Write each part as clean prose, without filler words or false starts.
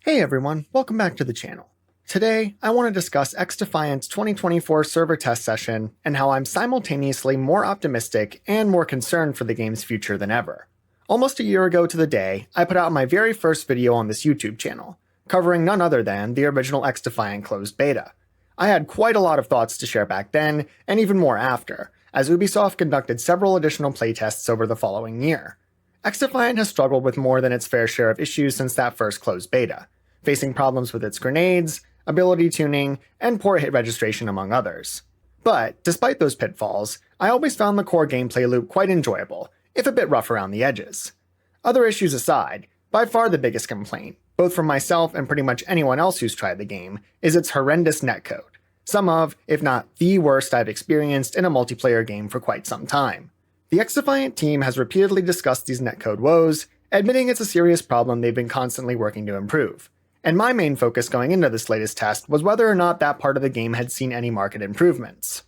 Hey everyone, welcome back to the channel. Today, I want to discuss XDefiant's 2024 server test session and how I'm simultaneously more optimistic and more concerned for the game's future than ever. Almost a year ago to the day, I put out my very first video on this YouTube channel, covering none other than the original XDefiant closed beta. I had quite a lot of thoughts to share back then, and even more after, as Ubisoft conducted several additional playtests over the following year. XDefiant has struggled with more than its fair share of issues since that first closed beta, facing problems with its grenades, ability tuning, and poor hit registration among others. But, despite those pitfalls, I always found the core gameplay loop quite enjoyable, if a bit rough around the edges. Other issues aside, by far the biggest complaint, both from myself and pretty much anyone else who's tried the game, is its horrendous netcode. Some of, if not the worst I've experienced in a multiplayer game for quite some time. The XDefiant team has repeatedly discussed these netcode woes, admitting it's a serious problem they've been constantly working to improve. And my main focus going into this latest test was whether or not that part of the game had seen any market improvements.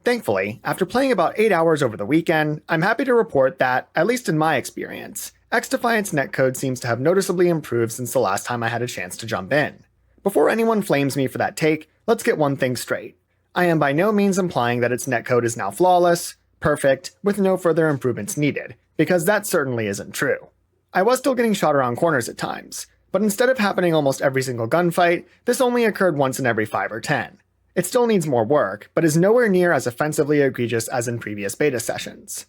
Thankfully, after playing about 8 hours over the weekend, I'm happy to report that, at least in my experience, XDefiant's netcode seems to have noticeably improved since the last time I had a chance to jump in. Before anyone flames me for that take, let's get one thing straight. I am by no means implying that its netcode is now flawless, perfect, with no further improvements needed, because that certainly isn't true. I was still getting shot around corners at times, but instead of happening almost every single gunfight, this only occurred once in every 5 or 10. It still needs more work, but is nowhere near as offensively egregious as in previous beta sessions.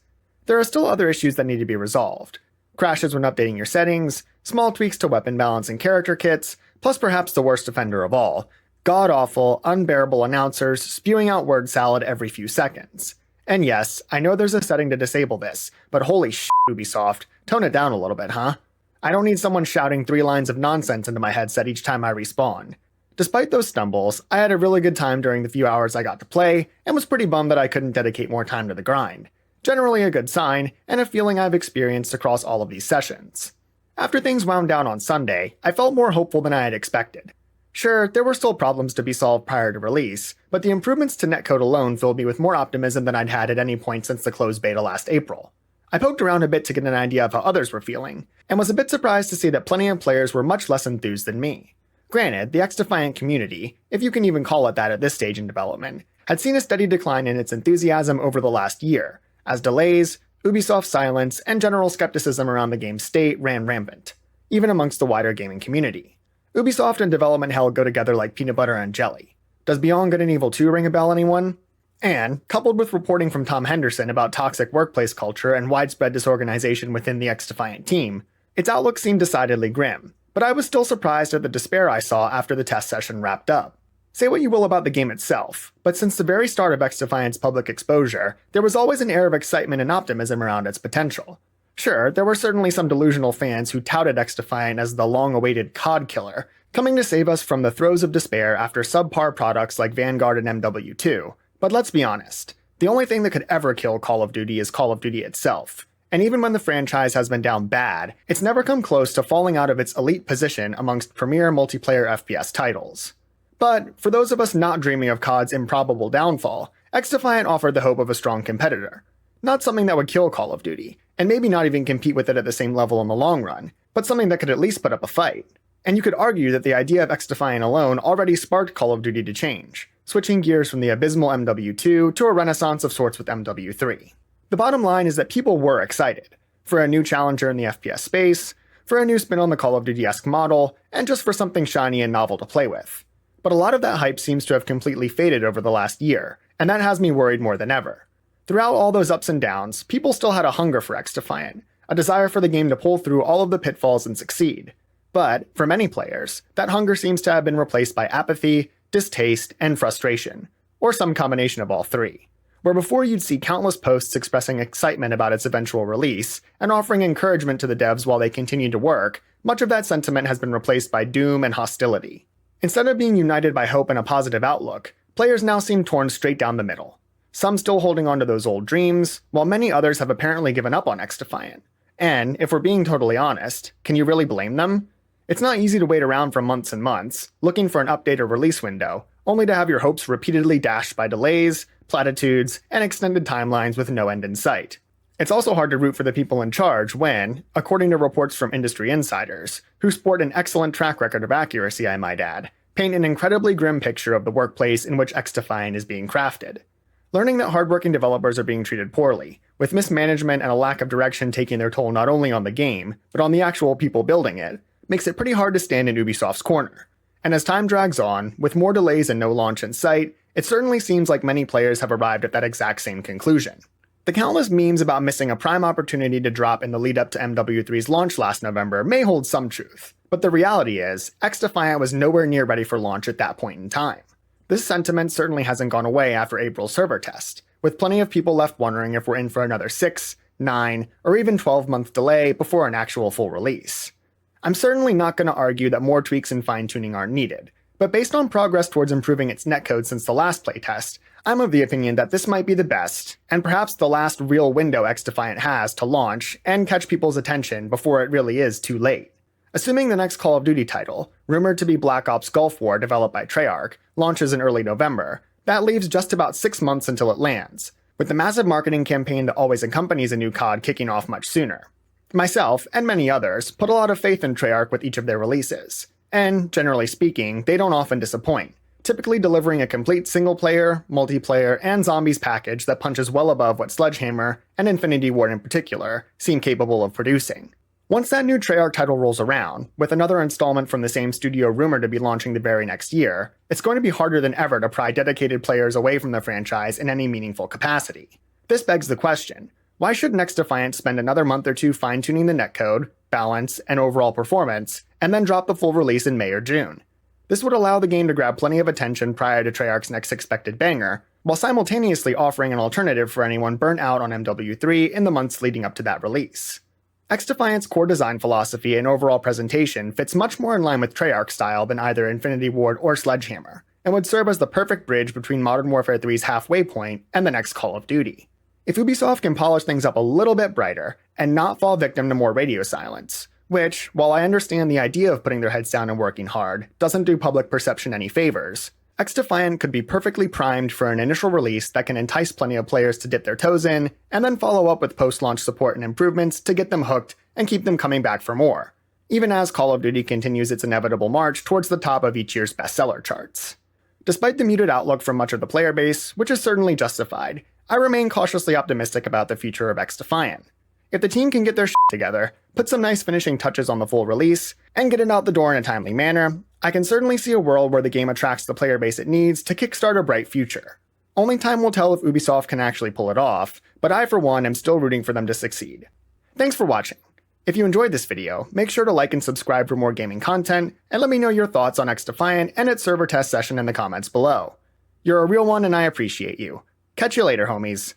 There are still other issues that need to be resolved. Crashes when updating your settings, small tweaks to weapon balance and character kits, plus perhaps the worst offender of all, god-awful, unbearable announcers spewing out word salad every few seconds. And yes, I know there's a setting to disable this, but holy shit, Ubisoft, tone it down a little bit, huh? I don't need someone shouting 3 lines of nonsense into my headset each time I respawn. Despite those stumbles, I had a really good time during the few hours I got to play, and was pretty bummed that I couldn't dedicate more time to the grind. Generally a good sign, and a feeling I've experienced across all of these sessions. After things wound down on Sunday, I felt more hopeful than I had expected. Sure, there were still problems to be solved prior to release, but the improvements to netcode alone filled me with more optimism than I'd had at any point since the closed beta last April. I poked around a bit to get an idea of how others were feeling, and was a bit surprised to see that plenty of players were much less enthused than me. Granted, the XDefiant community, if you can even call it that at this stage in development, had seen a steady decline in its enthusiasm over the last year, as delays, Ubisoft's silence, and general skepticism around the game's state ran rampant, even amongst the wider gaming community. Ubisoft and development hell go together like peanut butter and jelly. Does Beyond Good and Evil 2 ring a bell, anyone? And, coupled with reporting from Tom Henderson about toxic workplace culture and widespread disorganization within the XDefiant team, its outlook seemed decidedly grim, but I was still surprised at the despair I saw after the test session wrapped up. Say what you will about the game itself, but since the very start of XDefiant's public exposure, there was always an air of excitement and optimism around its potential. Sure, there were certainly some delusional fans who touted XDefiant as the long-awaited COD killer, coming to save us from the throes of despair after subpar products like Vanguard and MW2, but let's be honest, the only thing that could ever kill Call of Duty is Call of Duty itself, and even when the franchise has been down bad, it's never come close to falling out of its elite position amongst premier multiplayer FPS titles. But for those of us not dreaming of COD's improbable downfall, XDefiant offered the hope of a strong competitor. Not something that would kill Call of Duty, and maybe not even compete with it at the same level in the long run, but something that could at least put up a fight. And you could argue that the idea of XDefiant alone already sparked Call of Duty to change, switching gears from the abysmal MW2 to a renaissance of sorts with MW3. The bottom line is that people were excited, for a new challenger in the FPS space, for a new spin on the Call of Duty-esque model, and just for something shiny and novel to play with. But a lot of that hype seems to have completely faded over the last year, and that has me worried more than ever. Throughout all those ups and downs, people still had a hunger for XDefiant, a desire for the game to pull through all of the pitfalls and succeed. But, for many players, that hunger seems to have been replaced by apathy, distaste, and frustration, or some combination of all three. Where before you'd see countless posts expressing excitement about its eventual release, and offering encouragement to the devs while they continued to work, much of that sentiment has been replaced by doom and hostility. Instead of being united by hope and a positive outlook, players now seem torn straight down the middle. Some still holding on to those old dreams, while many others have apparently given up on XDefiant. And, if we're being totally honest, can you really blame them? It's not easy to wait around for months and months, looking for an update or release window, only to have your hopes repeatedly dashed by delays, platitudes, and extended timelines with no end in sight. It's also hard to root for the people in charge when, according to reports from industry insiders, who sport an excellent track record of accuracy I might add, paint an incredibly grim picture of the workplace in which XDefiant is being crafted. Learning that hardworking developers are being treated poorly, with mismanagement and a lack of direction taking their toll not only on the game, but on the actual people building it, makes it pretty hard to stand in Ubisoft's corner. And as time drags on, with more delays and no launch in sight, it certainly seems like many players have arrived at that exact same conclusion. The countless memes about missing a prime opportunity to drop in the lead up to MW3's launch last November may hold some truth, but the reality is, XDefiant was nowhere near ready for launch at that point in time. This sentiment certainly hasn't gone away after April's server test, with plenty of people left wondering if we're in for another 6, 9, or even 12-month delay before an actual full release. I'm certainly not going to argue that more tweaks and fine-tuning aren't needed, but based on progress towards improving its netcode since the last playtest, I'm of the opinion that this might be the best, and perhaps the last real window XDefiant has to launch and catch people's attention before it really is too late. Assuming the next Call of Duty title, rumored to be Black Ops Gulf War developed by Treyarch, launches in early November, that leaves just about 6 months until it lands, with the massive marketing campaign that always accompanies a new COD kicking off much sooner. Myself, and many others, put a lot of faith in Treyarch with each of their releases, and, generally speaking, they don't often disappoint, typically delivering a complete single-player, multiplayer, and zombies package that punches well above what Sledgehammer, and Infinity Ward in particular, seem capable of producing. Once that new Treyarch title rolls around, with another installment from the same studio rumored to be launching the very next year, it's going to be harder than ever to pry dedicated players away from the franchise in any meaningful capacity. This begs the question, why should XDefiant spend another month or two fine-tuning the netcode, balance, and overall performance, and then drop the full release in May or June? This would allow the game to grab plenty of attention prior to Treyarch's next expected banger, while simultaneously offering an alternative for anyone burnt out on MW3 in the months leading up to that release. XDefiant's core design philosophy and overall presentation fits much more in line with Treyarch's style than either Infinity Ward or Sledgehammer, and would serve as the perfect bridge between Modern Warfare 3's halfway point and the next Call of Duty. If Ubisoft can polish things up a little bit brighter, and not fall victim to more radio silence, which, while I understand the idea of putting their heads down and working hard, doesn't do public perception any favors, XDefiant could be perfectly primed for an initial release that can entice plenty of players to dip their toes in, and then follow up with post-launch support and improvements to get them hooked and keep them coming back for more, even as Call of Duty continues its inevitable march towards the top of each year's bestseller charts. Despite the muted outlook from much of the player base, which is certainly justified, I remain cautiously optimistic about the future of XDefiant. If the team can get their shit together, put some nice finishing touches on the full release, and get it out the door in a timely manner, I can certainly see a world where the game attracts the player base it needs to kickstart a bright future. Only time will tell if Ubisoft can actually pull it off, but I for one am still rooting for them to succeed. Thanks for watching. If you enjoyed this video, make sure to like and subscribe for more gaming content, and let me know your thoughts on XDefiant and its server test session in the comments below. You're a real one and I appreciate you. Catch you later, homies.